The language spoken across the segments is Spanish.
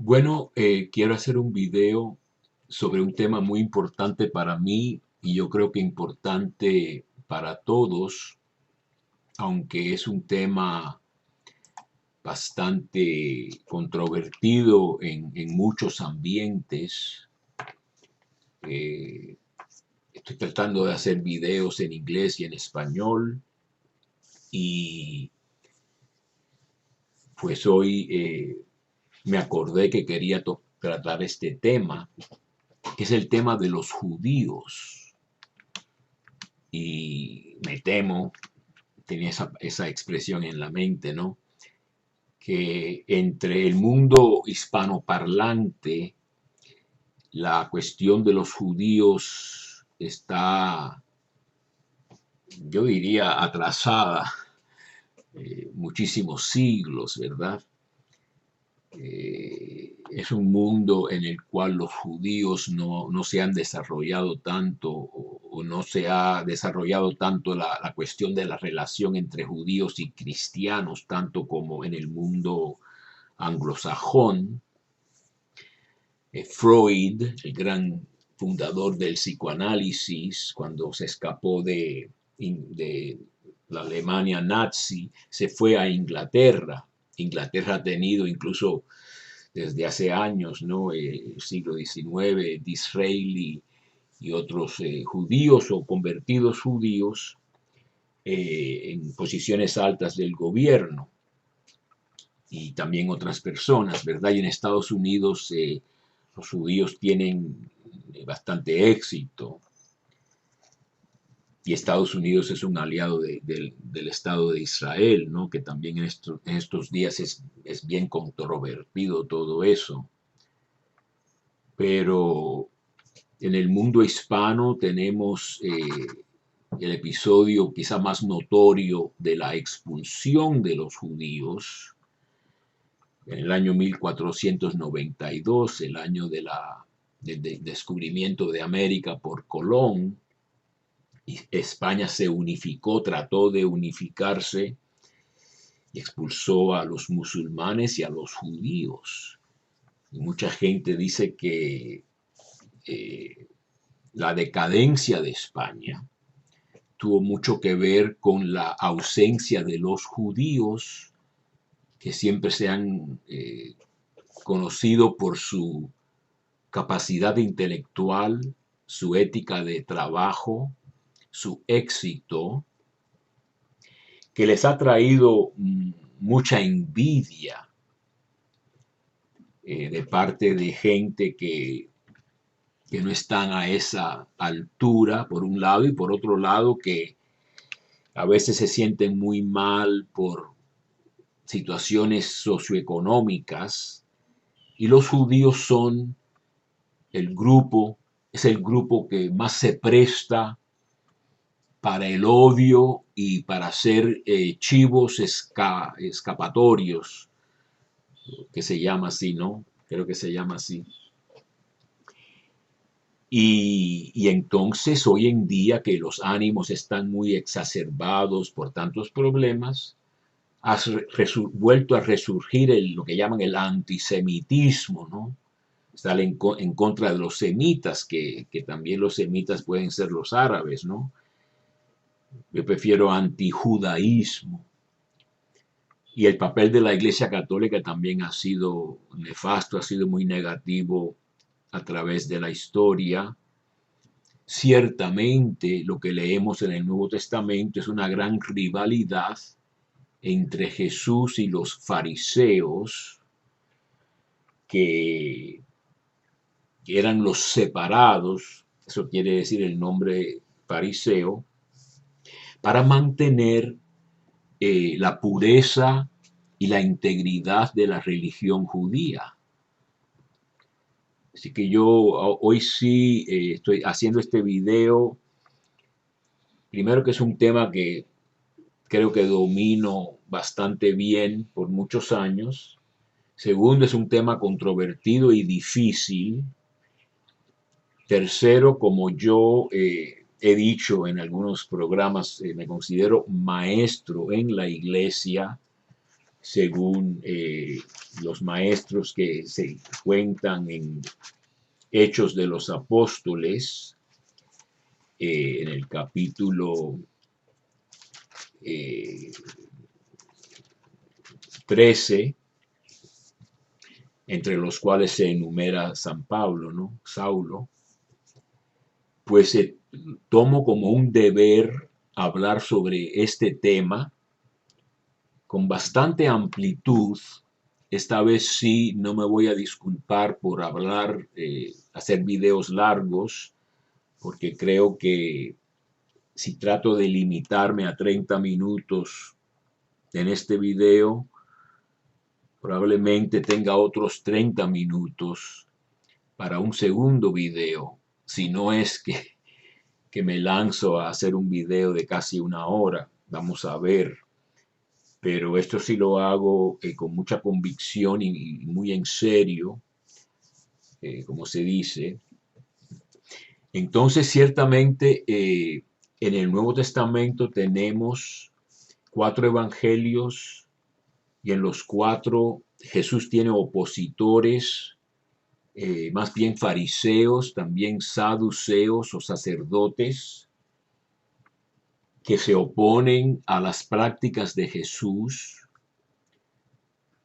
Bueno, quiero hacer un video sobre un tema muy importante para mí y yo creo que importante para todos, aunque es un tema bastante controvertido en muchos ambientes. Eh, Estoy tratando de hacer videos en inglés y en español y pues hoy me acordé que quería tratar este tema, que es el tema de los judíos. Y me temo, tenía esa expresión en la mente, ¿no? Que entre el mundo hispanoparlante, la cuestión de los judíos está, yo diría, atrasada muchísimos siglos, ¿verdad? Es un mundo en el cual los judíos no se han desarrollado tanto o no se ha desarrollado tanto la cuestión de la relación entre judíos y cristianos, tanto como en el mundo anglosajón. Freud, el gran fundador del psicoanálisis, cuando se escapó de la Alemania nazi, se fue a Inglaterra. Inglaterra ha tenido incluso desde hace años, ¿no? El siglo XIX, Disraeli y otros judíos o convertidos judíos en posiciones altas del gobierno y también otras personas, ¿verdad? Y en Estados Unidos los judíos tienen bastante éxito y Estados Unidos es un aliado del Estado de Israel, ¿no? Que también en estos días es bien controvertido todo eso. Pero en el mundo hispano tenemos el episodio quizá más notorio de la expulsión de los judíos en el año 1492, el año del descubrimiento de América por Colón. Y España se unificó, trató de unificarse y expulsó a los musulmanes y a los judíos. Y mucha gente dice que eh, la decadencia de España tuvo mucho que ver con la ausencia de los judíos, que siempre se han conocido por su capacidad intelectual, su ética de trabajo, su éxito, que les ha traído mucha envidia de parte de gente que no están a esa altura, por un lado, y por otro lado, que a veces se sienten muy mal por situaciones socioeconómicas, y los judíos son el grupo, es el grupo que más se presta para el odio y para hacer chivos escapatorios, que se llama así, ¿no? Creo que se llama así. Y entonces hoy en día que los ánimos están muy exacerbados por tantos problemas, ha vuelto a resurgir lo que llaman el antisemitismo, ¿no? Estar en contra de los semitas, que también los semitas pueden ser los árabes, ¿no? Yo prefiero antijudaísmo. Y el papel de la Iglesia Católica también ha sido nefasto, ha sido muy negativo a través de la historia. Ciertamente lo que leemos en el Nuevo Testamento es una gran rivalidad entre Jesús y los fariseos, que eran los separados, eso quiere decir el nombre fariseo, para mantener la pureza y la integridad de la religión judía. Así que yo hoy sí estoy haciendo este video, primero que es un tema que creo que domino bastante bien por muchos años. Segundo, es un tema controvertido y difícil. Tercero, como yo he dicho en algunos programas, me considero maestro en la iglesia, según los maestros que se cuentan en Hechos de los Apóstoles, en el capítulo 13, entre los cuales se enumera San Pablo, ¿no? Saulo, pues tomo como un deber hablar sobre este tema con bastante amplitud. Esta vez sí no me voy a disculpar por hablar, hacer videos largos, porque creo que si trato de limitarme a 30 minutos en este video, probablemente tenga otros 30 minutos para un segundo video, si no es que me lanzo a hacer un video de casi una hora. Vamos a ver. Pero esto sí lo hago con mucha convicción y muy en serio, como se dice. Entonces, ciertamente, en el Nuevo Testamento tenemos 4 evangelios y en los 4 Jesús tiene opositores, más bien fariseos, también saduceos o sacerdotes, que se oponen a las prácticas de Jesús.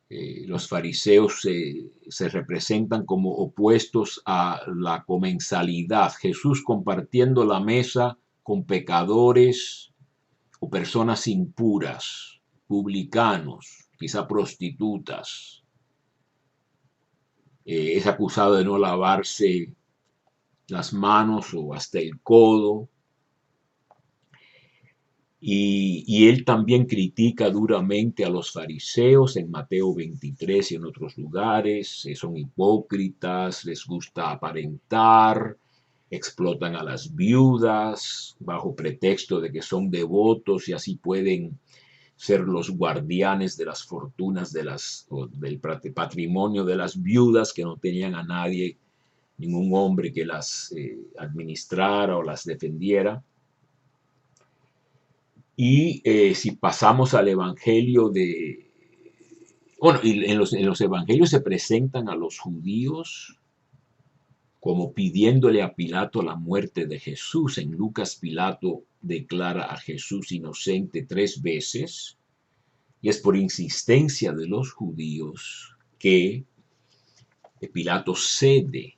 Los fariseos se representan como opuestos a la comensalidad. Jesús compartiendo la mesa con pecadores o personas impuras, publicanos, quizá prostitutas. Es acusado de no lavarse las manos o hasta el codo. Y él también critica duramente a los fariseos en Mateo 23 y en otros lugares. Son hipócritas, les gusta aparentar, explotan a las viudas bajo pretexto de que son devotos y así pueden ser los guardianes de las fortunas del patrimonio de las viudas que no tenían a nadie, ningún hombre que las administrara o las defendiera. Y si pasamos al evangelio bueno, y en los evangelios se presentan a los judíos como pidiéndole a Pilato la muerte de Jesús. En Lucas, Pilato declara a Jesús inocente 3 veces, y es por insistencia de los judíos que Pilato cede,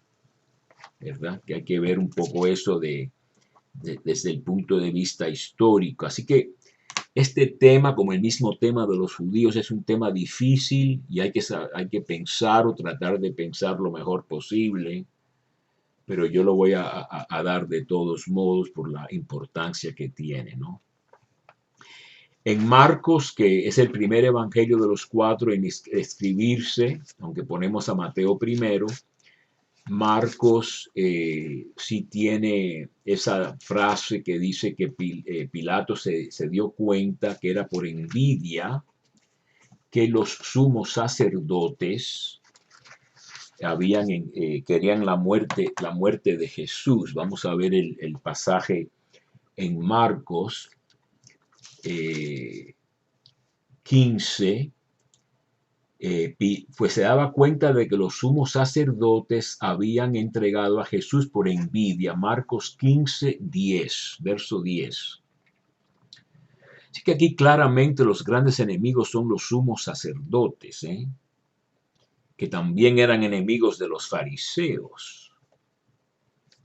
¿verdad? Que hay que ver un poco eso desde el punto de vista histórico. Así que este tema, como el mismo tema de los judíos, es un tema difícil y hay que pensar o tratar de pensar lo mejor posible, pero yo lo voy a dar de todos modos por la importancia que tiene, ¿no? En Marcos, que es el primer evangelio de los 4 en escribirse, aunque ponemos a Mateo primero, Marcos sí tiene esa frase que dice que Pilato se dio cuenta que era por envidia que los sumos sacerdotes querían la muerte de Jesús. Vamos a ver el pasaje en Marcos 15. Pues se daba cuenta de que los sumos sacerdotes habían entregado a Jesús por envidia. Marcos 15, 10, verso 10. Así que aquí claramente los grandes enemigos son los sumos sacerdotes, que también eran enemigos de los fariseos.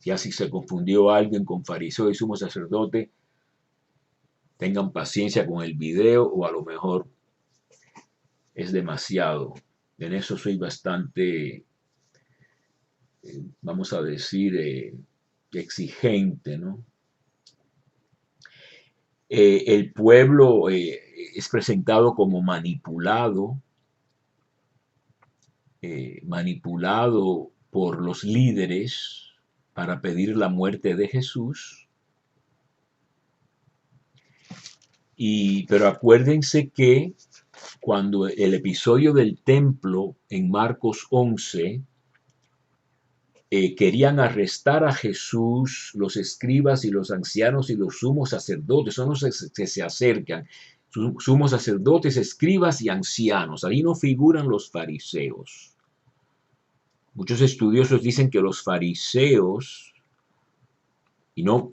Ya si se confundió alguien con fariseo y sumo sacerdote, tengan paciencia con el video o a lo mejor es demasiado. En eso soy bastante, vamos a decir, exigente, ¿no? El pueblo es presentado como manipulado por los líderes para pedir la muerte de Jesús. Pero acuérdense que cuando el episodio del templo en Marcos 11, querían arrestar a Jesús, los escribas y los ancianos y los sumos sacerdotes, son los que se acercan. sumos sacerdotes, escribas y ancianos. Ahí no figuran los fariseos. Muchos estudiosos dicen que los fariseos, y no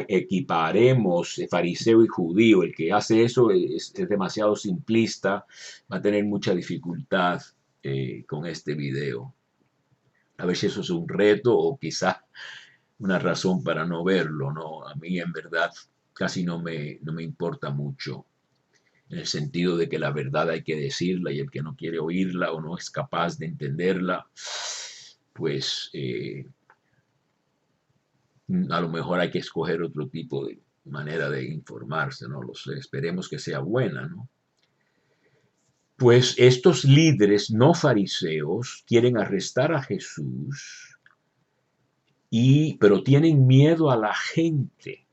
equiparemos fariseo y judío, el que hace eso es demasiado simplista, va a tener mucha dificultad con este video. A ver si eso es un reto o quizá una razón para no verlo, ¿no? A mí en verdad casi no me importa mucho, en el sentido de que la verdad hay que decirla y el que no quiere oírla o no es capaz de entenderla, pues a lo mejor hay que escoger otro tipo de manera de informarse, no lo sé, esperemos que sea buena, ¿no? Pues estos líderes no fariseos quieren arrestar a Jesús, pero tienen miedo a la gente,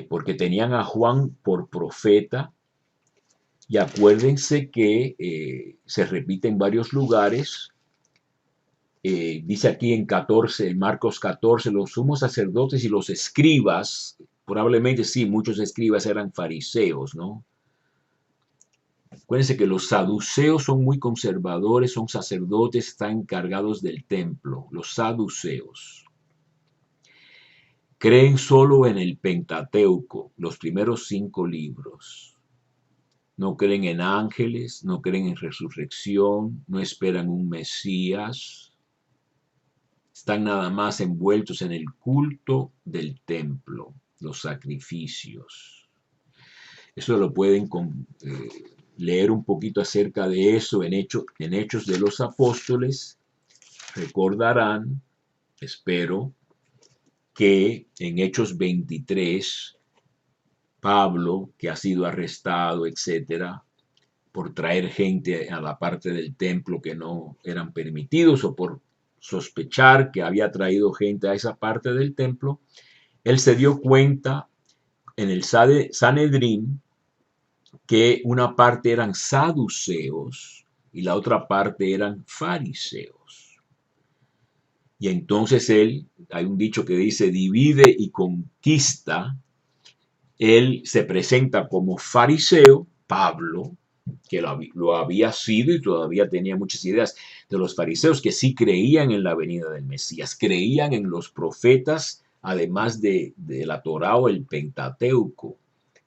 porque tenían a Juan por profeta, y acuérdense que se repite en varios lugares. Dice aquí en Marcos 14, los sumos sacerdotes y los escribas, probablemente sí, muchos escribas eran fariseos, ¿no? Acuérdense que los saduceos son muy conservadores, son sacerdotes, están encargados del templo, los saduceos. Creen solo en el Pentateuco, los primeros 5 libros. No creen en ángeles, no creen en resurrección, no esperan un Mesías. Están nada más envueltos en el culto del templo, los sacrificios. Eso lo pueden leer un poquito acerca de eso en Hechos de los Apóstoles. Recordarán, espero, que en Hechos 23, Pablo, que ha sido arrestado, etcétera, por traer gente a la parte del templo que no eran permitidos o por sospechar que había traído gente a esa parte del templo, él se dio cuenta en el Sanedrín que una parte eran saduceos y la otra parte eran fariseos. Y entonces hay un dicho que dice, divide y conquista. Él se presenta como fariseo, Pablo, que lo había sido y todavía tenía muchas ideas de los fariseos que sí creían en la venida del Mesías, creían en los profetas, además de la Torá o el Pentateuco.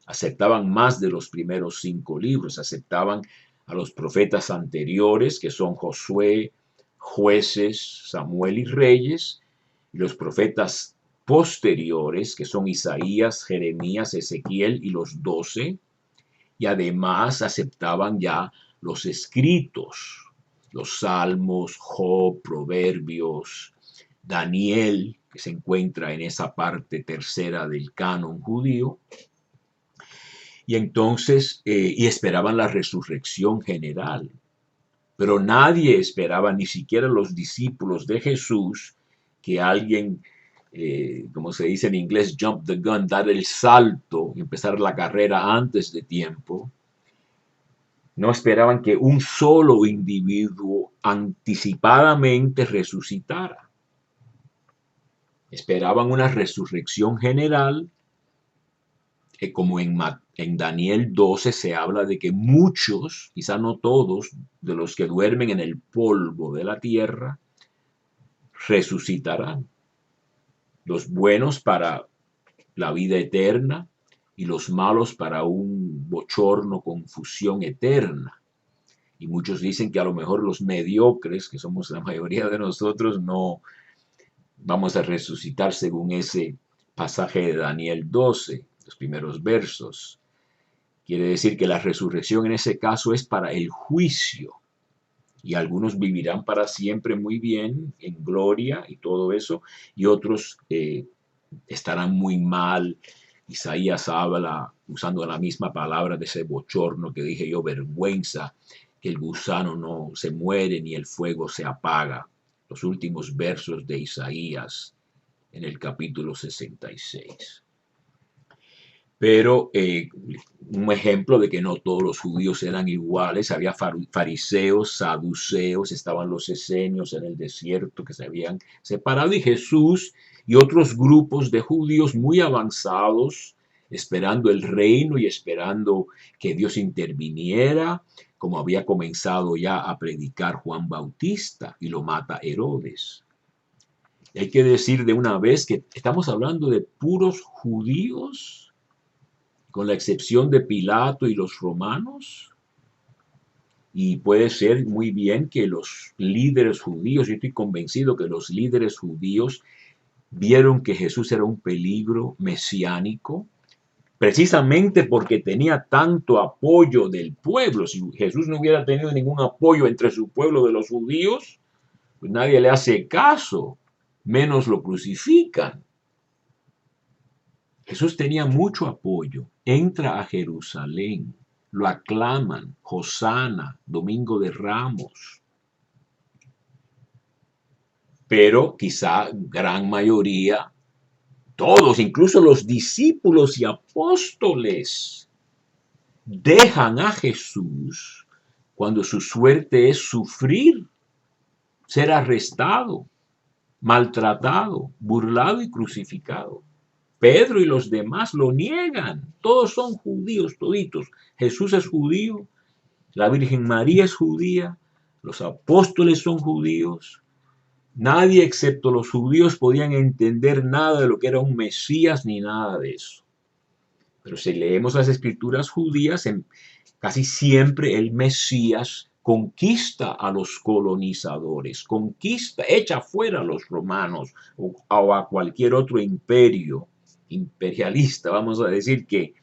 Aceptaban más de los primeros 5 libros, aceptaban a los profetas anteriores, que son Josué, Jueces, Samuel y Reyes, y los profetas posteriores, que son Isaías, Jeremías, Ezequiel y los 12, y además aceptaban ya los escritos, los Salmos, Job, Proverbios, Daniel, que se encuentra en esa parte tercera del canon judío, y entonces, y esperaban la resurrección general. Pero nadie esperaba, ni siquiera los discípulos de Jesús, que alguien, como se dice en inglés, jump the gun, dar el salto, empezar la carrera antes de tiempo. No esperaban que un solo individuo anticipadamente resucitara. Esperaban una resurrección general, como en Daniel 12 se habla de que muchos, quizá no todos, de los que duermen en el polvo de la tierra, resucitarán. Los buenos para la vida eterna y los malos para un bochorno, confusión eterna. Y muchos dicen que a lo mejor los mediocres, que somos la mayoría de nosotros, no vamos a resucitar según ese pasaje de Daniel 12, los primeros versos. Quiere decir que la resurrección en ese caso es para el juicio. Y algunos vivirán para siempre muy bien, en gloria y todo eso, y otros estarán muy mal. Isaías habla, usando la misma palabra, de ese bochorno que dije yo, vergüenza, que el gusano no se muere ni el fuego se apaga. Los últimos versos de Isaías en el capítulo 66. Pero un ejemplo de que no todos los judíos eran iguales, había fariseos, saduceos, estaban los esenios en el desierto que se habían separado, y Jesús y otros grupos de judíos muy avanzados esperando el reino y esperando que Dios interviniera, como había comenzado ya a predicar Juan Bautista, y lo mata Herodes. Hay que decir de una vez que estamos hablando de puros judíos, con la excepción de Pilato y los romanos. Y puede ser muy bien que los líderes judíos, yo estoy convencido que los líderes judíos vieron que Jesús era un peligro mesiánico, precisamente porque tenía tanto apoyo del pueblo. Si Jesús no hubiera tenido ningún apoyo entre su pueblo de los judíos, pues nadie le hace caso, menos lo crucifican. Jesús tenía mucho apoyo. Entra a Jerusalén, lo aclaman, Hosana, Domingo de Ramos. Pero quizá gran mayoría, todos, incluso los discípulos y apóstoles, dejan a Jesús cuando su suerte es sufrir, ser arrestado, maltratado, burlado y crucificado. Pedro y los demás lo niegan. Todos son judíos, toditos. Jesús es judío, la Virgen María es judía, los apóstoles son judíos. Nadie excepto los judíos podían entender nada de lo que era un Mesías ni nada de eso. Pero si leemos las escrituras judías, casi siempre el Mesías conquista a los colonizadores, conquista, echa fuera a los romanos o a cualquier otro imperio imperialista, vamos a decir, que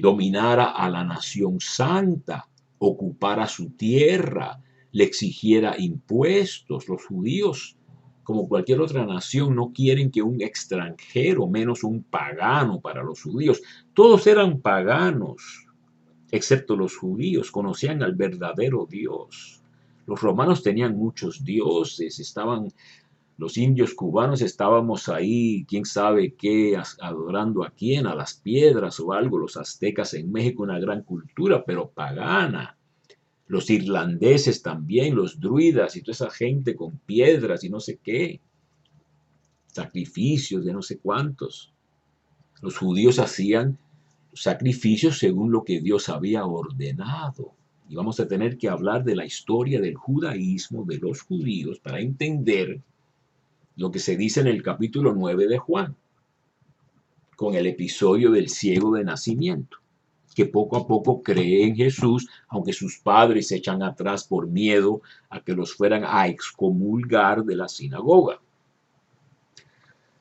dominara a la nación santa, ocupara su tierra, le exigiera impuestos. Los judíos, como cualquier otra nación, no quieren que un extranjero, menos un pagano para los judíos. Todos eran paganos, excepto los judíos, conocían al verdadero Dios. Los romanos tenían muchos dioses, los indios cubanos estábamos ahí, quién sabe qué, adorando a quién, a las piedras o algo. Los aztecas en México, una gran cultura, pero pagana. Los irlandeses también, los druidas y toda esa gente con piedras y no sé qué. Sacrificios de no sé cuántos. Los judíos hacían sacrificios según lo que Dios había ordenado. Y vamos a tener que hablar de la historia del judaísmo, de los judíos, para entender lo que se dice en el capítulo 9 de Juan, con el episodio del ciego de nacimiento, que poco a poco cree en Jesús, aunque sus padres se echan atrás por miedo a que los fueran a excomulgar de la sinagoga.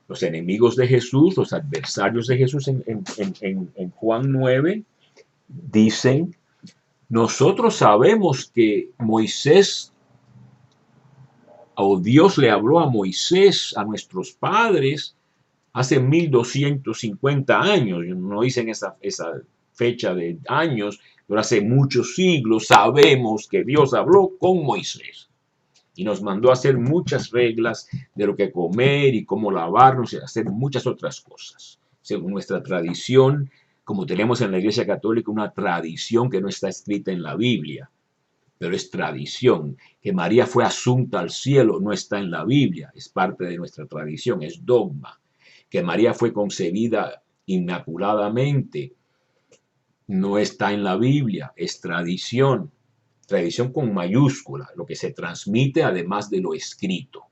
Los enemigos de Jesús, los adversarios de Jesús en Juan 9, dicen: nosotros sabemos que Moisés, o Dios le habló a Moisés, a nuestros padres, hace 1250 años, no dicen esa fecha de años, pero hace muchos siglos sabemos que Dios habló con Moisés y nos mandó a hacer muchas reglas de lo que comer y cómo lavarnos y hacer muchas otras cosas. Según nuestra tradición, como tenemos en la Iglesia Católica una tradición que no está escrita en la Biblia, pero es tradición. Que María fue asunta al cielo no está en la Biblia, es parte de nuestra tradición, es dogma. Que María fue concebida inmaculadamente no está en la Biblia, es tradición. Tradición con mayúscula, lo que se transmite además de lo escrito,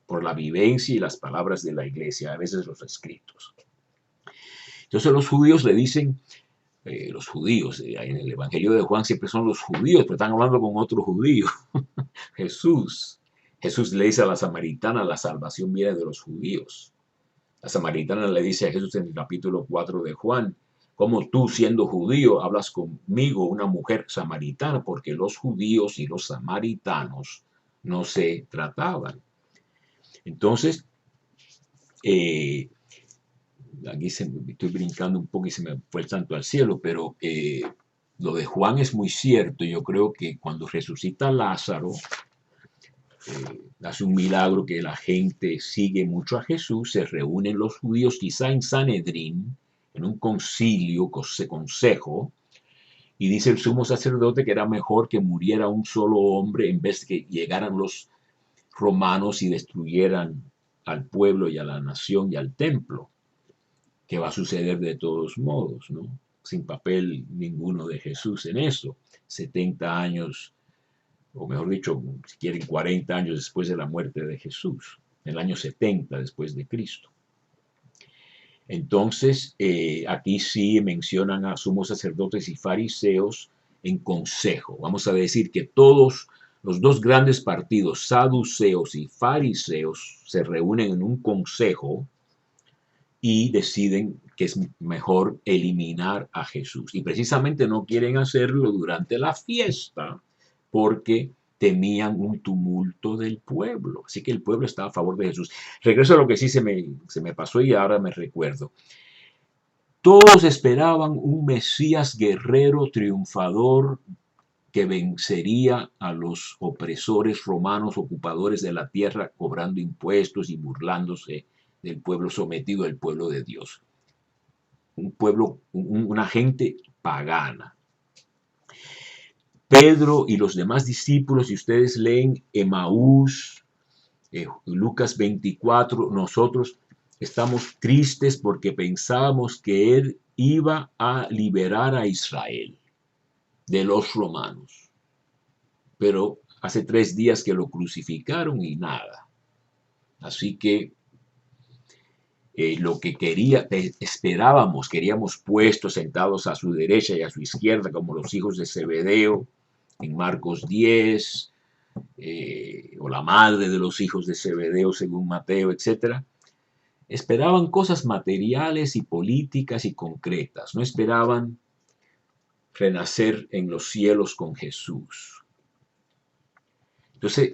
por la vivencia y las palabras de la iglesia, a veces los escritos. Entonces los judíos le dicen, los judíos, en el Evangelio de Juan siempre son los judíos, pero están hablando con otro judío, Jesús. Jesús le dice a la samaritana, la salvación viene de los judíos. La samaritana le dice a Jesús en el capítulo 4 de Juan: ¿cómo tú, siendo judío, hablas conmigo, una mujer samaritana? Porque los judíos y los samaritanos no se trataban. Entonces, aquí estoy brincando un poco y se me fue el santo al cielo, pero lo de Juan es muy cierto. Yo creo que cuando resucita Lázaro, hace un milagro que la gente sigue mucho a Jesús, se reúnen los judíos quizá en Sanedrín, en un concilio, consejo, y dice el sumo sacerdote que era mejor que muriera un solo hombre en vez de que llegaran los romanos y destruyeran al pueblo y a la nación y al templo. que va a suceder de todos modos, ¿no? Sin papel ninguno de Jesús en eso. 70 años, o mejor dicho, si quieren 40 años después de la muerte de Jesús, en el año 70 después de Cristo. Entonces, aquí sí mencionan a sumos sacerdotes y fariseos en consejo. Vamos a decir que todos los dos grandes partidos, saduceos y fariseos, se reúnen en un consejo y deciden que es mejor eliminar a Jesús. Y precisamente no quieren hacerlo durante la fiesta porque temían un tumulto del pueblo. Así que el pueblo está a favor de Jesús. Regreso a lo que sí se me pasó y ahora me recuerdo. Todos esperaban un Mesías guerrero, triunfador, que vencería a los opresores romanos ocupadores de la tierra, cobrando impuestos y burlándose del pueblo sometido al pueblo de Dios. Un pueblo, una gente pagana. Pedro y los demás discípulos, si ustedes leen Emaús, Lucas 24, nosotros estamos tristes porque pensábamos que él iba a liberar a Israel de los romanos. Pero hace 3 días que lo crucificaron y nada. Así que lo que esperábamos, queríamos puestos sentados a su derecha y a su izquierda, como los hijos de Zebedeo en Marcos 10, o la madre de los hijos de Zebedeo según Mateo, etc. Esperaban cosas materiales y políticas y concretas, no esperaban renacer en los cielos con Jesús. Entonces,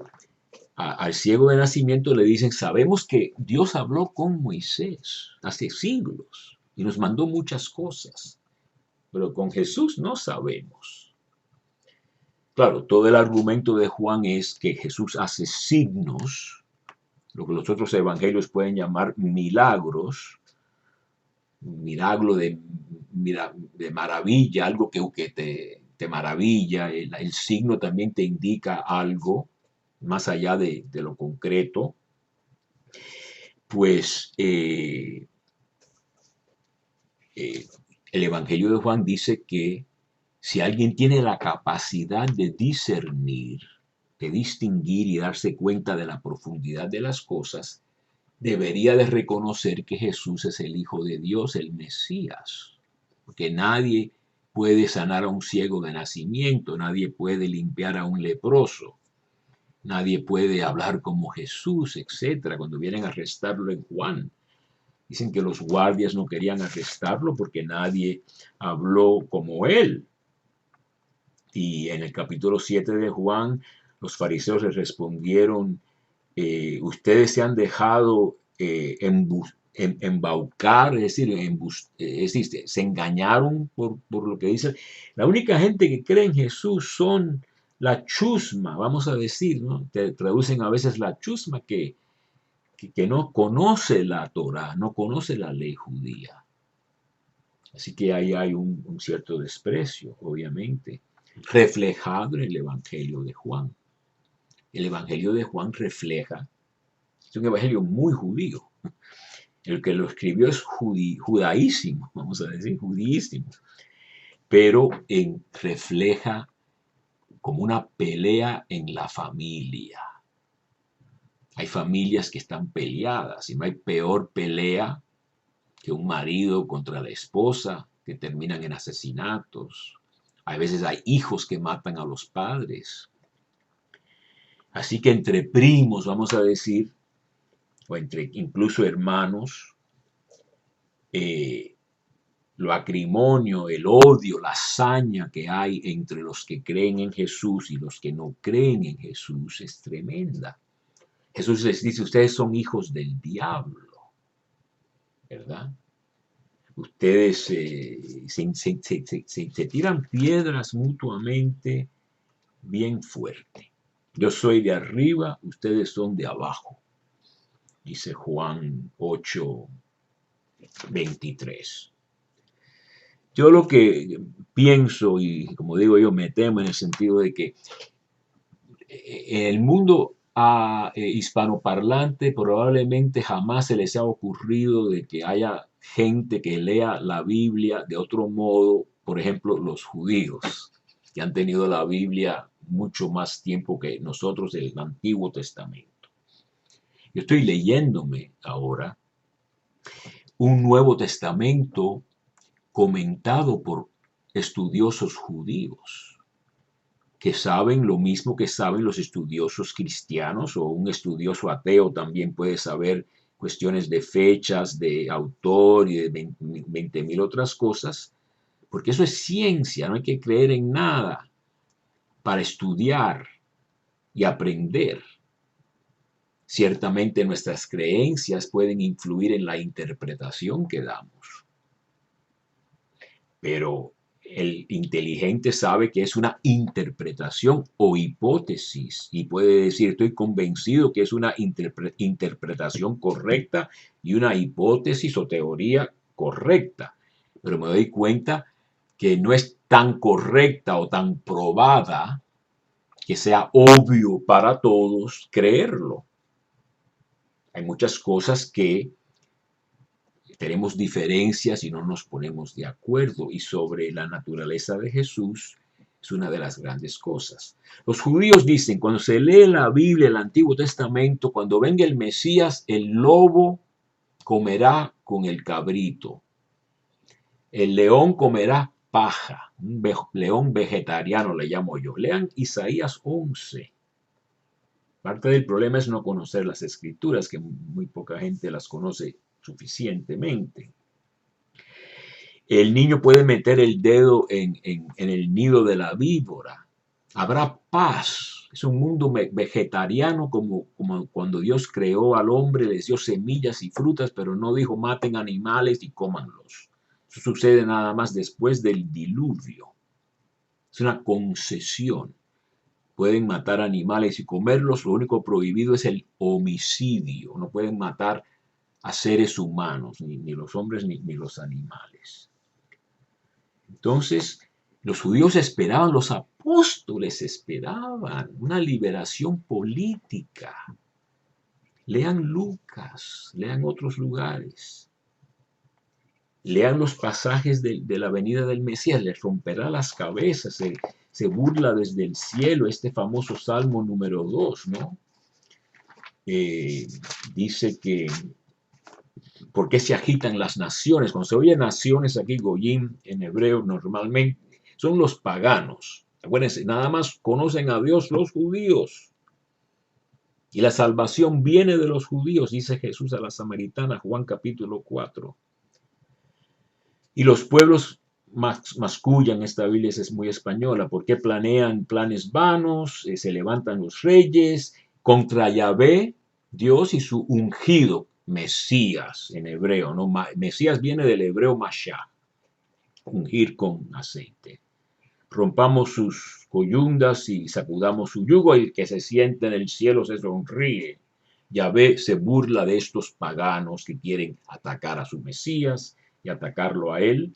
al ciego de nacimiento le dicen, sabemos que Dios habló con Moisés hace siglos y nos mandó muchas cosas, pero con Jesús no sabemos. Claro, todo el argumento de Juan es que Jesús hace signos, lo que los otros evangelios pueden llamar milagros, milagro de maravilla, algo que te maravilla, el signo también te indica algo más allá de lo concreto, pues el Evangelio de Juan dice que si alguien tiene la capacidad de discernir, de distinguir y darse cuenta de la profundidad de las cosas, debería de reconocer que Jesús es el Hijo de Dios, el Mesías, porque nadie puede sanar a un ciego de nacimiento, nadie puede limpiar a un leproso, nadie puede hablar como Jesús, etc. Cuando vienen a arrestarlo en Juan, dicen que los guardias no querían arrestarlo porque nadie habló como él. Y en el capítulo 7 de Juan, los fariseos les respondieron, ustedes se han dejado embaucar, es decir, se engañaron por lo que dice. La única gente que cree en Jesús son la chusma, vamos a decir, ¿no? Te traducen a veces la chusma que no conoce la Torá, no conoce la ley judía. Así que ahí hay un cierto desprecio, obviamente, reflejado en el Evangelio de Juan. El Evangelio de Juan refleja, es un evangelio muy judío. El que lo escribió es judaísimo, vamos a decir, judíísimo, pero refleja como una pelea en la familia. Hay familias que están peleadas y no hay peor pelea que un marido contra la esposa que terminan en asesinatos. A veces hay hijos que matan a los padres. Así que entre primos, vamos a decir, o entre incluso hermanos, lo acrimonio, el odio, la saña que hay entre los que creen en Jesús y los que no creen en Jesús es tremenda. Jesús les dice, ustedes son hijos del diablo, ¿verdad? Ustedes se tiran piedras mutuamente bien fuerte. Yo soy de arriba, ustedes son de abajo, dice Juan 8:23. Yo lo que pienso, y como digo yo, me temo en el sentido de que en el mundo hispanoparlante probablemente jamás se les ha ocurrido de que haya gente que lea la Biblia de otro modo, por ejemplo, los judíos, que han tenido la Biblia mucho más tiempo que nosotros, el Antiguo Testamento. Yo estoy leyéndome ahora un Nuevo Testamento comentado por estudiosos judíos que saben lo mismo que saben los estudiosos cristianos, o un estudioso ateo también puede saber cuestiones de fechas, de autor y de 20.000 otras cosas, porque eso es ciencia, no hay que creer en nada para estudiar y aprender. Ciertamente nuestras creencias pueden influir en la interpretación que damos, pero el inteligente sabe que es una interpretación o hipótesis y puede decir, estoy convencido que es una interpretación correcta y una hipótesis o teoría correcta, pero me doy cuenta que no es tan correcta o tan probada que sea obvio para todos creerlo. Hay muchas cosas que tenemos diferencias y no nos ponemos de acuerdo, y sobre la naturaleza de Jesús es una de las grandes cosas. Los judíos dicen, cuando se lee la Biblia, el Antiguo Testamento, cuando venga el Mesías, el lobo comerá con el cabrito, el león comerá paja, un león vegetariano le llamo yo. Lean Isaías 11. Parte del problema es no conocer las escrituras, que muy poca gente las conoce suficientemente. El niño puede meter el dedo en el nido de la víbora. Habrá paz. Es un mundo vegetariano como cuando Dios creó al hombre, les dio semillas y frutas, pero no dijo maten animales y cómanlos. Eso sucede nada más después del diluvio. Es una concesión. Pueden matar animales y comerlos. Lo único prohibido es el homicidio. No pueden matar a seres humanos, ni los hombres ni los animales. Entonces, los judíos esperaban, los apóstoles esperaban una liberación política. Lean Lucas, lean otros lugares. Lean los pasajes de la venida del Mesías, les romperá las cabezas, se burla desde el cielo, este famoso Salmo número 2, ¿no? Dice que ¿por qué se agitan las naciones? Cuando se oye naciones aquí, goyim, en hebreo normalmente, son los paganos. Acuérdense, nada más conocen a Dios los judíos. Y la salvación viene de los judíos, dice Jesús a la samaritana, Juan capítulo 4. Y los pueblos mascullan, esta Biblia es muy española, porque planean planes vanos, se levantan los reyes contra Yahvé, Dios y su ungido. Mesías en hebreo, ¿no? Mesías viene del hebreo mashá, ungir con aceite. Rompamos sus coyundas y sacudamos su yugo, y el que se siente en el cielo se sonríe. Yahvé se burla de estos paganos que quieren atacar a su Mesías y atacarlo a él.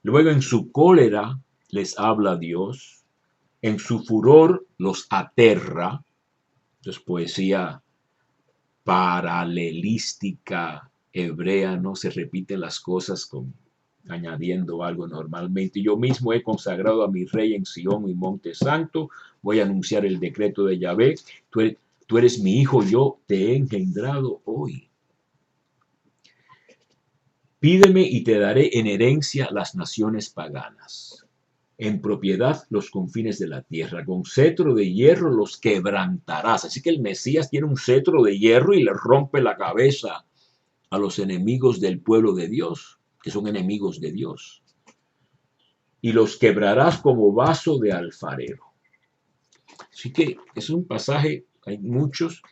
Luego en su cólera les habla Dios, en su furor los aterra. Entonces poesía paralelística hebrea, ¿no? Se repiten las cosas añadiendo algo normalmente. Yo mismo he consagrado a mi rey en Sión, mi monte santo. Voy a anunciar el decreto de Yahvé. Tú eres mi hijo, yo te he engendrado hoy. Pídeme y te daré en herencia las naciones paganas, en propiedad los confines de la tierra. Con cetro de hierro los quebrantarás. Así que el Mesías tiene un cetro de hierro y le rompe la cabeza a los enemigos del pueblo de Dios, que son enemigos de Dios. Y los quebrarás como vaso de alfarero. Así que es un pasaje, hay muchos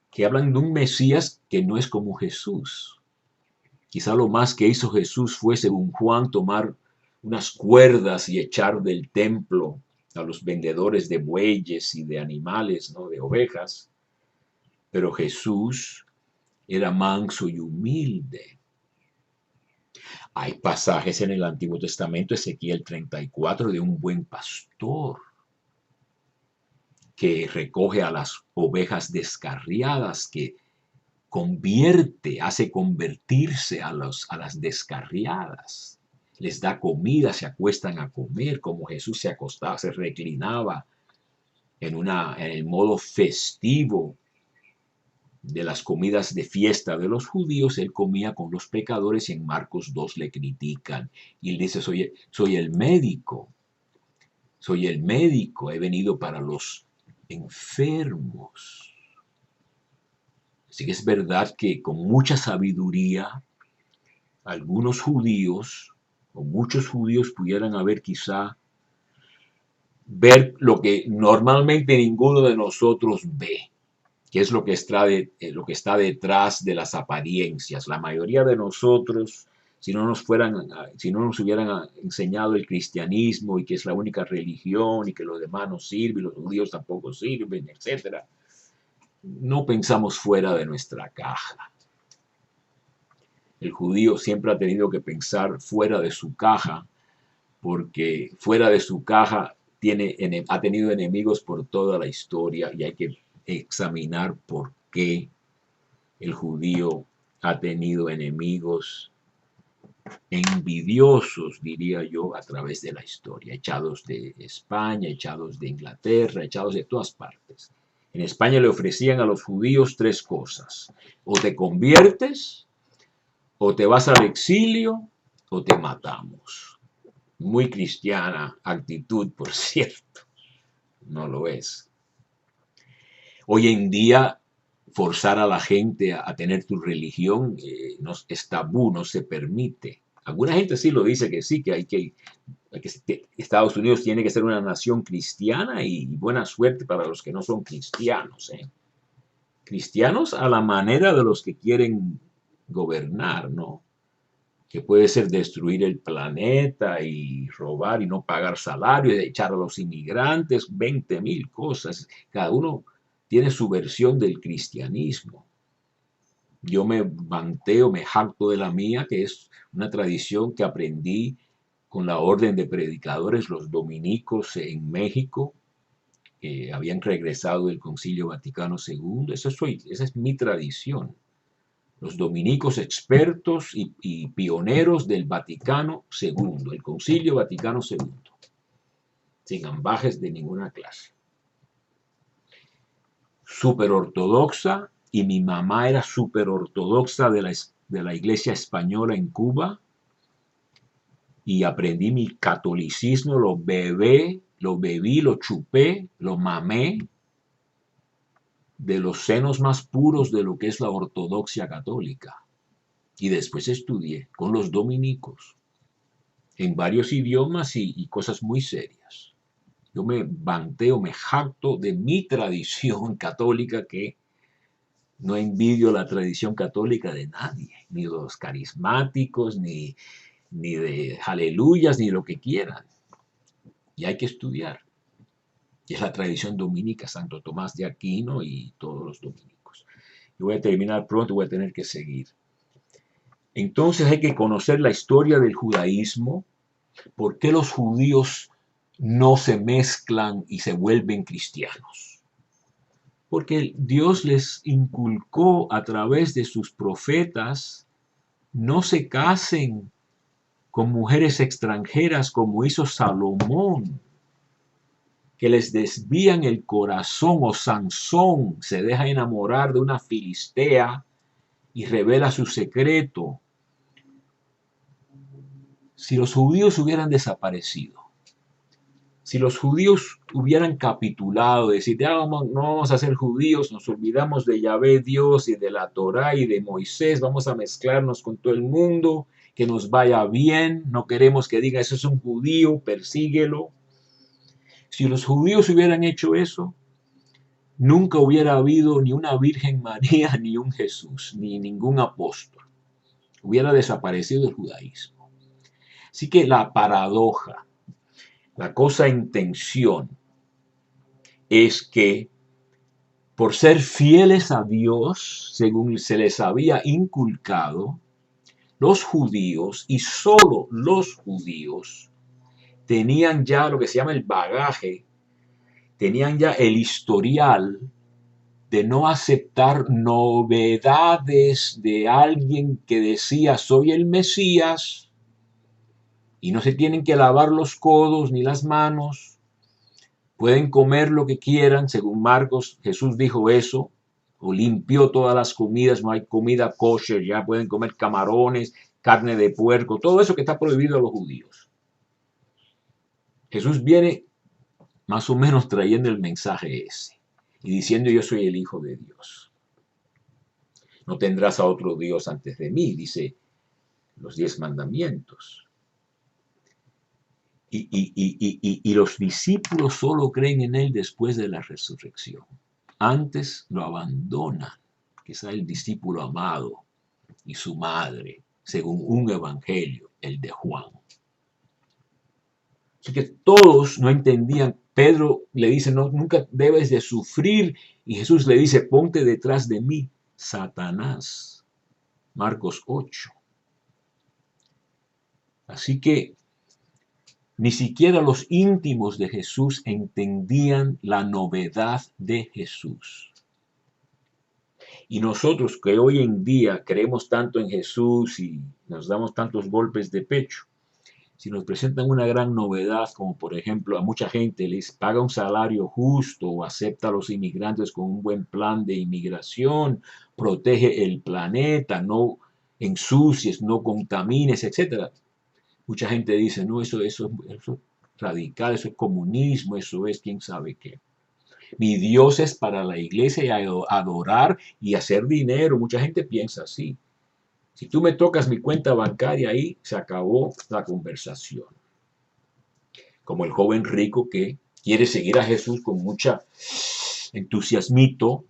que hablan de un Mesías que no es como Jesús. Quizá lo más que hizo Jesús fue, según Juan, tomar unas cuerdas y echar del templo a los vendedores de bueyes y de animales, ¿no? De ovejas. Pero Jesús era manso y humilde. Hay pasajes en el Antiguo Testamento, Ezequiel 34, de un buen pastor que recoge a las ovejas descarriadas, que convierte, hace convertirse a las descarriadas. Les da comida, se acuestan a comer, como Jesús se acostaba, se reclinaba en el modo festivo de las comidas de fiesta de los judíos. Él comía con los pecadores y en Marcos 2 le critican. Y él dice, soy el médico, he venido para los enfermos. Así que es verdad que con mucha sabiduría, algunos judíos, o muchos judíos pudieran haber quizá ver lo que normalmente ninguno de nosotros ve, que es lo que está detrás de las apariencias. La mayoría de nosotros, si no nos hubieran enseñado el cristianismo y que es la única religión y que los demás no sirven, los judíos tampoco sirven, etcétera, no pensamos fuera de nuestra caja. El judío siempre ha tenido que pensar fuera de su caja, porque fuera de su caja ha tenido enemigos por toda la historia, y hay que examinar por qué el judío ha tenido enemigos envidiosos, diría yo, a través de la historia, echados de España, echados de Inglaterra, echados de todas partes. En España le ofrecían a los judíos tres cosas: o te conviertes, o te vas al exilio, o te matamos. Muy cristiana actitud, por cierto. No lo es. Hoy en día, forzar a la gente a tener tu religión es tabú, no se permite. Alguna gente sí lo dice que sí, que Estados Unidos tiene que ser una nación cristiana, y buena suerte para los que no son cristianos. Cristianos a la manera de los que quieren gobernar, ¿no? Que puede ser destruir el planeta y robar y no pagar salarios, echar a los inmigrantes, 20,000 cosas. Cada uno tiene su versión del cristianismo. Yo me jacto de la mía, que es una tradición que aprendí con la orden de predicadores, los dominicos en México, que habían regresado del Concilio Vaticano II. Esa es mi tradición. Los dominicos expertos y pioneros del Vaticano II, el Concilio Vaticano II, sin ambajes de ninguna clase. Súper ortodoxa, y mi mamá era súper ortodoxa de la Iglesia Española en Cuba, y aprendí mi catolicismo, lo bebí, lo chupé, lo mamé de los senos más puros de lo que es la ortodoxia católica. Y después estudié con los dominicos en varios idiomas y cosas muy serias. Yo me jacto de mi tradición católica, que no envidio la tradición católica de nadie, ni de los carismáticos, ni de aleluyas, ni lo que quieran. Y hay que estudiar. Y es la tradición dominica, Santo Tomás de Aquino y todos los dominicos. Yo voy a terminar pronto, voy a tener que seguir. Entonces hay que conocer la historia del judaísmo, por qué los judíos no se mezclan y se vuelven cristianos. Porque Dios les inculcó a través de sus profetas: no se casen con mujeres extranjeras como hizo Salomón, que les desvían el corazón, o Sansón se deja enamorar de una filistea y revela su secreto. Si los judíos hubieran desaparecido, si los judíos hubieran capitulado, decir, no vamos a ser judíos, nos olvidamos de Yahvé Dios y de la Torá y de Moisés, vamos a mezclarnos con todo el mundo, que nos vaya bien, no queremos que diga, eso es un judío, persíguelo. Si los judíos hubieran hecho eso, nunca hubiera habido ni una Virgen María, ni un Jesús, ni ningún apóstol. Hubiera desaparecido el judaísmo. Así que la paradoja, la cosa en tensión, es que por ser fieles a Dios, según se les había inculcado, los judíos, y solo los judíos, tenían ya lo que se llama el bagaje, tenían ya el historial de no aceptar novedades de alguien que decía soy el Mesías y no se tienen que lavar los codos ni las manos, pueden comer lo que quieran, según Marcos, Jesús dijo eso, o limpió todas las comidas, no hay comida kosher, ya pueden comer camarones, carne de puerco, todo eso que está prohibido a los judíos. Jesús viene más o menos trayendo el mensaje ese y diciendo yo soy el Hijo de Dios. No tendrás a otro Dios antes de mí, dice los 10 mandamientos. Y los discípulos solo creen en él después de la resurrección. Antes lo abandonan, quizá el discípulo amado y su madre, según un evangelio, el de Juan. Así que todos no entendían. Pedro le dice, no, nunca debes de sufrir. Y Jesús le dice, ponte detrás de mí, Satanás. Marcos 8. Así que ni siquiera los íntimos de Jesús entendían la novedad de Jesús. Y nosotros que hoy en día creemos tanto en Jesús y nos damos tantos golpes de pecho, si nos presentan una gran novedad, como por ejemplo a mucha gente les paga un salario justo o acepta a los inmigrantes con un buen plan de inmigración, protege el planeta, no ensucies, no contamines, etc. Mucha gente dice, no, eso es radical, eso es comunismo, eso es quién sabe qué. Mi Dios es para la iglesia y adorar y hacer dinero. Mucha gente piensa así. Si tú me tocas mi cuenta bancaria, ahí se acabó la conversación. Como el joven rico que quiere seguir a Jesús con mucha entusiasmito,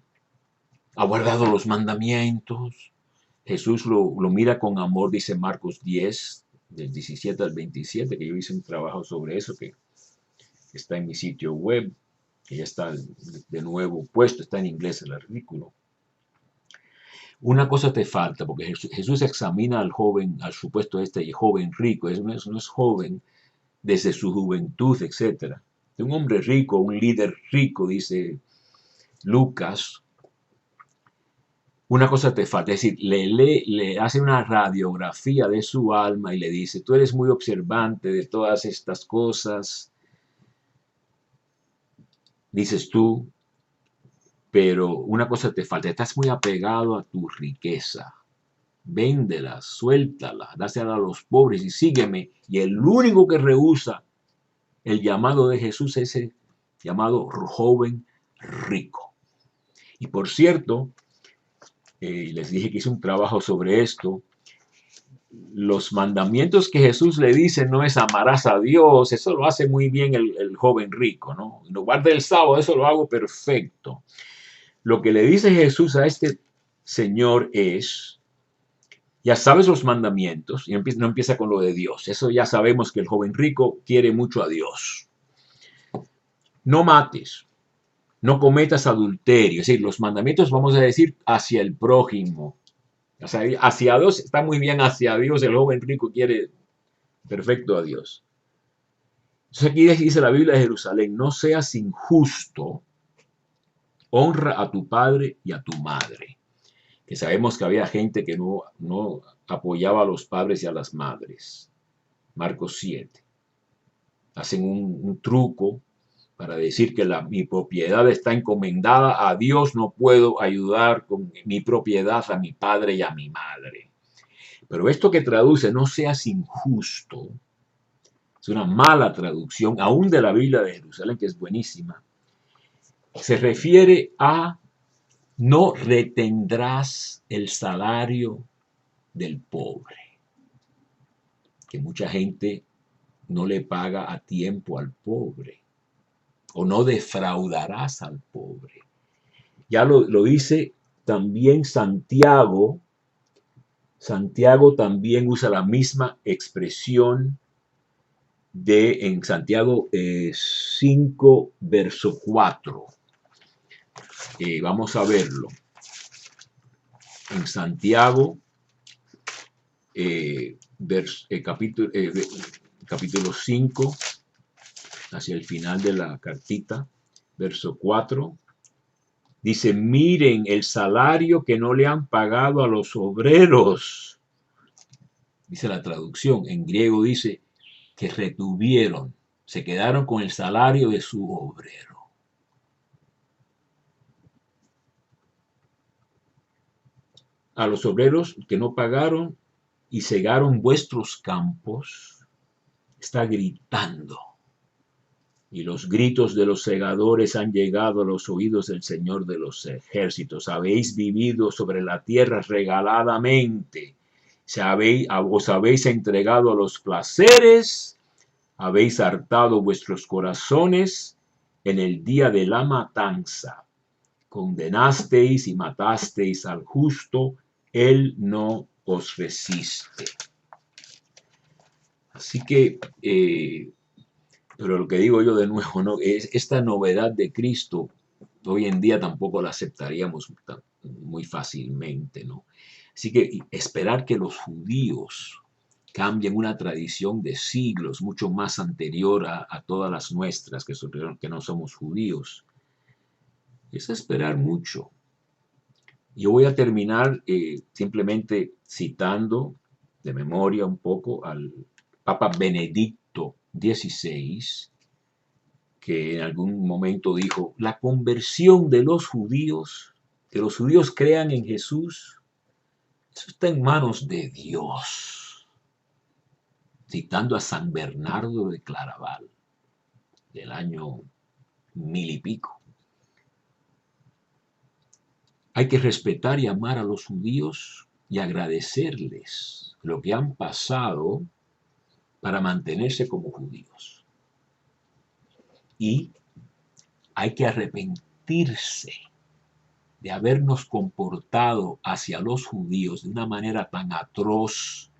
ha guardado los mandamientos. Jesús lo mira con amor, dice Marcos 10, del 17 al 27, que yo hice un trabajo sobre eso, que está en mi sitio web, que ya está de nuevo puesto, está en inglés el artículo. Una cosa te falta, porque Jesús examina al joven, al supuesto joven rico, no es joven desde su juventud, etc. Un hombre rico, un líder rico, dice Lucas. Una cosa te falta, es decir, le hace una radiografía de su alma y le dice, tú eres muy observante de todas estas cosas, dices tú, pero una cosa te falta, estás muy apegado a tu riqueza. Véndela, suéltala, dásela a los pobres y sígueme. Y el único que rehúsa el llamado de Jesús es el llamado joven rico. Y por cierto, les dije que hice un trabajo sobre esto. Los mandamientos que Jesús le dice no es amarás a Dios, eso lo hace muy bien el joven rico, ¿no? En lugar del sábado, eso lo hago perfecto. Lo que le dice Jesús a este señor es, ya sabes los mandamientos, y no empieza con lo de Dios. Eso ya sabemos que el joven rico quiere mucho a Dios. No mates, no cometas adulterio. Es decir, los mandamientos, vamos a decir, hacia el prójimo. O sea, hacia Dios, está muy bien hacia Dios, el joven rico quiere perfecto a Dios. Entonces aquí dice la Biblia de Jerusalén, no seas injusto, honra a tu padre y a tu madre. Que sabemos que había gente que no apoyaba a los padres y a las madres. Marcos 7. Hacen un truco para decir que mi propiedad está encomendada a Dios, no puedo ayudar con mi propiedad a mi padre y a mi madre. Pero esto que traduce, no seas injusto, es una mala traducción, aún de la Biblia de Jerusalén, que es buenísima. Se refiere a no retendrás el salario del pobre. Que mucha gente no le paga a tiempo al pobre. O no defraudarás al pobre. Ya lo dice también Santiago. Santiago también usa la misma expresión en Santiago 5, verso 4. Vamos a verlo. En Santiago, capítulo 5, hacia el final de la cartita, verso 4. Dice, miren el salario que no le han pagado a los obreros. Dice la traducción. En griego dice que retuvieron, se quedaron con el salario de su obrero. A los obreros que no pagaron y cegaron vuestros campos, está gritando. Y los gritos de los segadores han llegado a los oídos del Señor de los ejércitos. Habéis vivido sobre la tierra regaladamente. Os habéis entregado a los placeres. Habéis hartado vuestros corazones en el día de la matanza. Condenasteis y matasteis al justo. Él no os resiste. Así que pero lo que digo yo de nuevo, ¿no? Es esta novedad de Cristo, hoy en día tampoco la aceptaríamos muy fácilmente, ¿no? Así que esperar que los judíos cambien una tradición de siglos mucho más anterior a todas las nuestras, que no somos judíos, es esperar mucho. Yo voy a terminar simplemente citando de memoria un poco al Papa Benedicto XVI, que en algún momento dijo, la conversión de los judíos, que los judíos crean en Jesús, eso está en manos de Dios. Citando a San Bernardo de Claraval, del año 1000 y pico. Hay que respetar y amar a los judíos y agradecerles lo que han pasado para mantenerse como judíos. Y hay que arrepentirse de habernos comportado hacia los judíos de una manera tan atroz,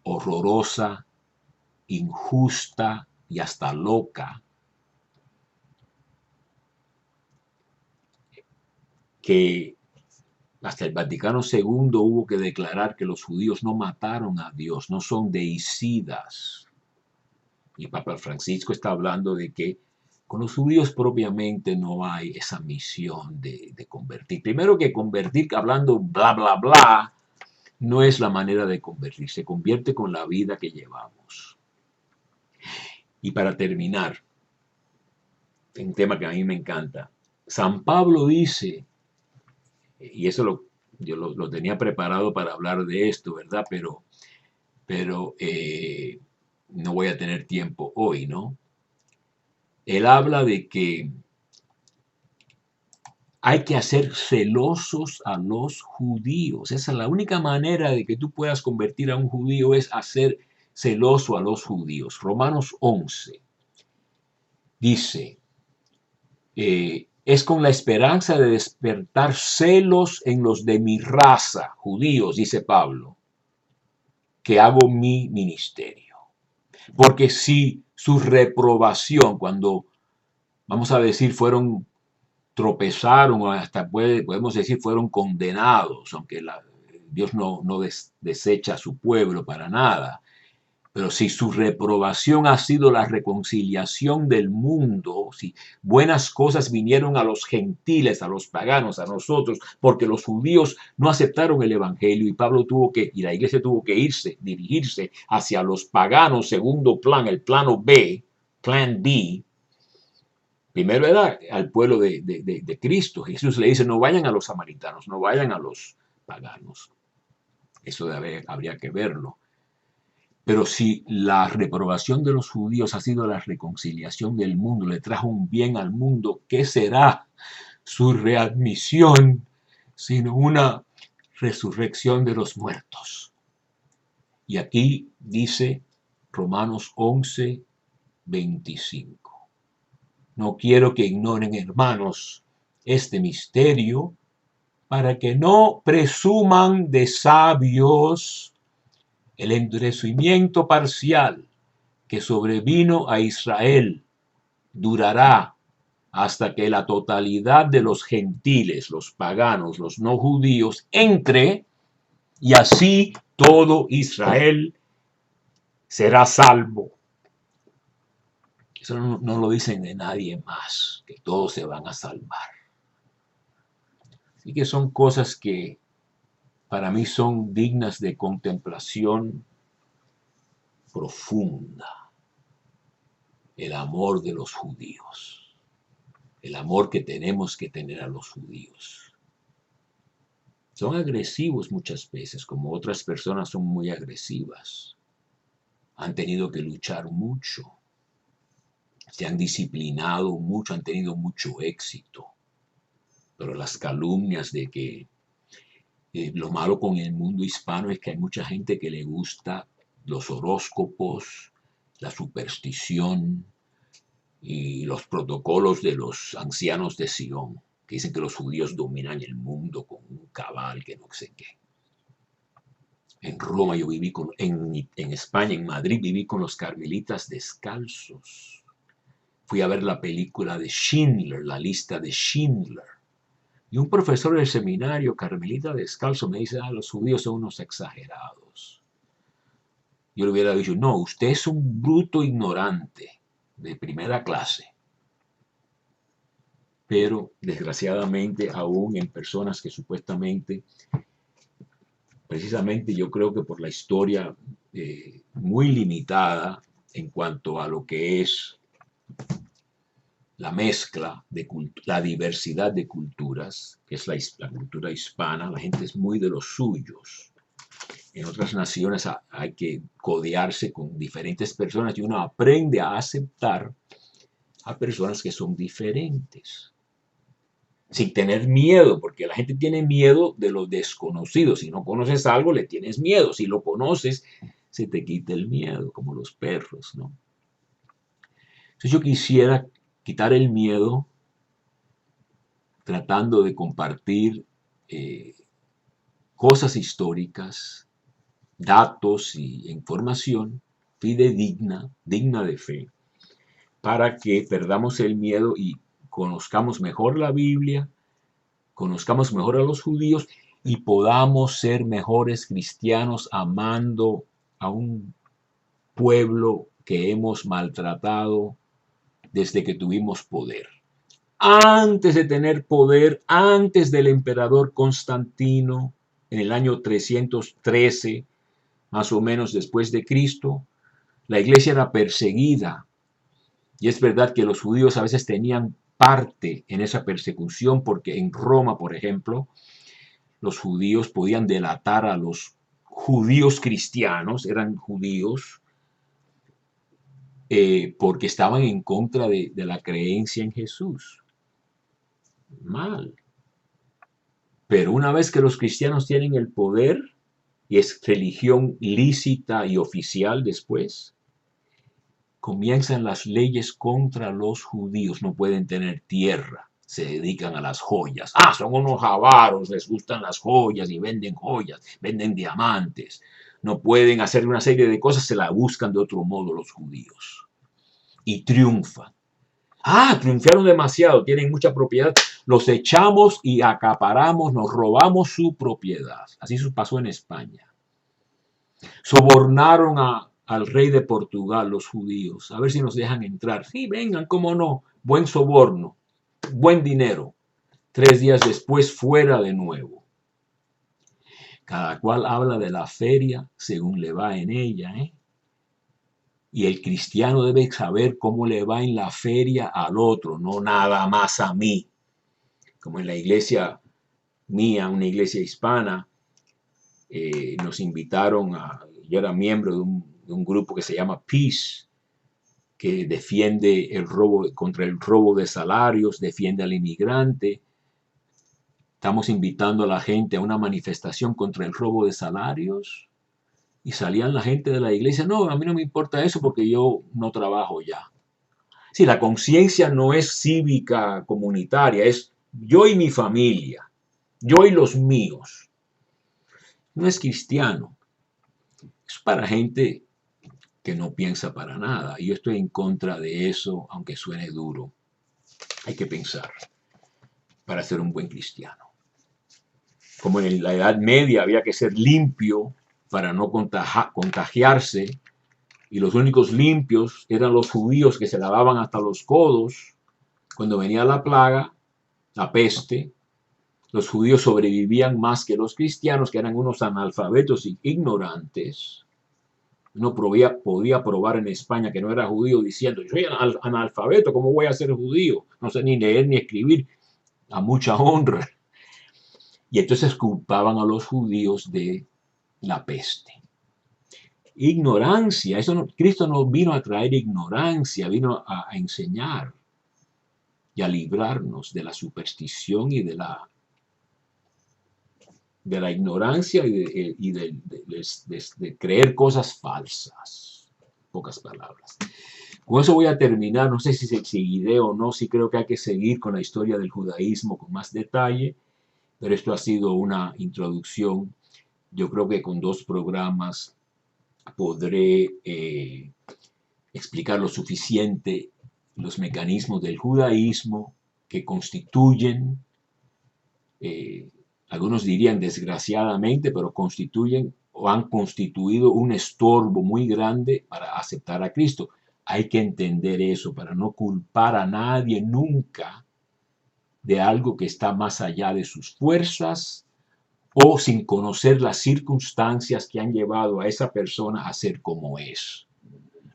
horrorosa, injusta y hasta loca, que hasta el Vaticano II hubo que declarar que los judíos no mataron a Dios, no son deicidas. Y Papa Francisco está hablando de que con los judíos propiamente no hay esa misión de convertir. Primero que convertir, hablando bla, bla, bla, no es la manera de convertir. Se convierte con la vida que llevamos. Y para terminar, un tema que a mí me encanta, San Pablo dice, y eso yo lo tenía preparado para hablar de esto, ¿verdad? Pero no voy a tener tiempo hoy, ¿no? Él habla de que hay que hacer celosos a los judíos. Esa es la única manera de que tú puedas convertir a un judío, es hacer celoso a los judíos. Romanos 11 dice, es con la esperanza de despertar celos en los de mi raza, judíos, dice Pablo, que hago mi ministerio. Porque si su reprobación, cuando, vamos a decir, tropezaron, o hasta podemos decir fueron condenados, aunque Dios no desecha a su pueblo para nada. Pero si su reprobación ha sido la reconciliación del mundo, si buenas cosas vinieron a los gentiles, a los paganos, a nosotros, porque los judíos no aceptaron el evangelio y y la iglesia tuvo que dirigirse hacia los paganos, segundo plan, el plano B, plan B. Primero era al pueblo de Cristo. Jesús le dice, no vayan a los samaritanos, no vayan a los paganos. Eso habría que verlo. Pero si la reprobación de los judíos ha sido la reconciliación del mundo, le trajo un bien al mundo, ¿qué será su readmisión sino una resurrección de los muertos? Y aquí dice Romanos 11, 25. No quiero que ignoren, hermanos, este misterio, para que no presuman de sabios. El endurecimiento parcial que sobrevino a Israel durará hasta que la totalidad de los gentiles, los paganos, los no judíos, entre, y así todo Israel será salvo. Eso no lo dicen de nadie más, que todos se van a salvar. Así que son cosas que para mí son dignas de contemplación profunda. El amor de los judíos. El amor que tenemos que tener a los judíos. Son agresivos muchas veces, como otras personas son muy agresivas. Han tenido que luchar mucho. Se han disciplinado mucho, han tenido mucho éxito. Pero las calumnias de que lo malo con el mundo hispano es que hay mucha gente que le gusta los horóscopos, la superstición y los protocolos de los ancianos de Sion, que dicen que los judíos dominan el mundo con un cabal que no sé qué. En Roma yo viví en España, en Madrid, viví con los carmelitas descalzos. Fui a ver la película de Schindler, la lista de Schindler. Y un profesor del seminario carmelita descalzo me dice, los judíos son unos exagerados. Yo le hubiera dicho, no, usted es un bruto ignorante de primera clase. Pero desgraciadamente aún en personas que supuestamente, precisamente yo creo que por la historia muy limitada en cuanto a lo que es la mezcla, la diversidad de culturas, que es la cultura hispana, la gente es muy de los suyos. En otras naciones hay que codearse con diferentes personas y uno aprende a aceptar a personas que son diferentes. Sin tener miedo, porque la gente tiene miedo de lo desconocido. Si no conoces algo, le tienes miedo. Si lo conoces, se te quita el miedo, como los perros, ¿no? Entonces yo quisiera quitar el miedo tratando de compartir cosas históricas, datos y información fidedigna, digna de fe, para que perdamos el miedo y conozcamos mejor la Biblia, conozcamos mejor a los judíos y podamos ser mejores cristianos amando a un pueblo que hemos maltratado desde que tuvimos poder. Antes de tener poder, antes del emperador Constantino, en el año 313, más o menos después de Cristo, la iglesia era perseguida. Y es verdad que los judíos a veces tenían parte en esa persecución, porque en Roma, por ejemplo, los judíos podían delatar a los judíos cristianos, eran judíos, porque estaban en contra de la creencia en Jesús. Mal. Pero una vez que los cristianos tienen el poder, y es religión lícita y oficial después, comienzan las leyes contra los judíos. No pueden tener tierra, se dedican a las joyas. Son unos avaros, les gustan las joyas y venden joyas, venden diamantes. No pueden hacer una serie de cosas, se la buscan de otro modo los judíos. Y triunfan. Triunfaron demasiado, tienen mucha propiedad. Los echamos y acaparamos, nos robamos su propiedad. Así pasó en España. Sobornaron al rey de Portugal, los judíos, a ver si nos dejan entrar. Sí, vengan, cómo no. Buen soborno, buen dinero. 3 días después, fuera de nuevo. Cada cual habla de la feria según le va en ella, Y el cristiano debe saber cómo le va en la feria al otro, no nada más a mí. Como en la iglesia mía, una iglesia hispana, nos invitaron yo era miembro de un grupo que se llama Peace, que defiende contra el robo de salarios, defiende al inmigrante. Estamos invitando a la gente a una manifestación contra el robo de salarios. Y salían la gente de la iglesia, no, a mí no me importa eso porque yo no trabajo ya. Sí, la conciencia no es cívica comunitaria, es yo y mi familia, yo y los míos. No es cristiano. Es para gente que no piensa para nada. Y yo estoy en contra de eso, aunque suene duro. Hay que pensar para ser un buen cristiano. Como en la Edad Media había que ser limpio para no contagiarse, y los únicos limpios eran los judíos que se lavaban hasta los codos. Cuando venía la plaga, la peste, los judíos sobrevivían más que los cristianos, que eran unos analfabetos y ignorantes. Uno podía probar en España que no era judío diciendo, yo soy analfabeto, ¿cómo voy a ser judío? No sé ni leer ni escribir, a mucha honra. Y entonces culpaban a los judíos de la peste. Ignorancia, Cristo no vino a traer ignorancia, vino a enseñar y a librarnos de la superstición y de la ignorancia y de creer cosas falsas. Pocas palabras. Con eso voy a terminar. No sé si seguiré o no, si creo que hay que seguir con la historia del judaísmo con más detalle, pero esto ha sido una introducción. Yo creo que con 2 programas podré explicar lo suficiente los mecanismos del judaísmo que constituyen, algunos dirían desgraciadamente, pero constituyen o han constituido un estorbo muy grande para aceptar a Cristo. Hay que entender eso para no culpar a nadie nunca de algo que está más allá de sus fuerzas o sin conocer las circunstancias que han llevado a esa persona a ser como es.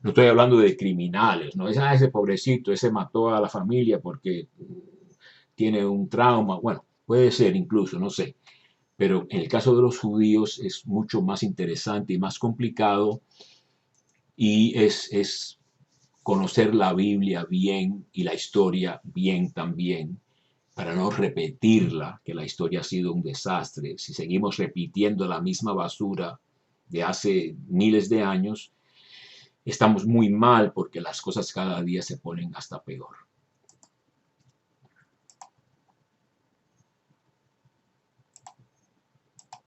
No estoy hablando de criminales, no es ese pobrecito, ese mató a la familia porque tiene un trauma. Bueno, puede ser incluso, no sé. Pero en el caso de los judíos es mucho más interesante y más complicado y es conocer la Biblia bien y la historia bien también para no repetirla, que la historia ha sido un desastre. Si seguimos repitiendo la misma basura de hace miles de años, estamos muy mal porque las cosas cada día se ponen hasta peor.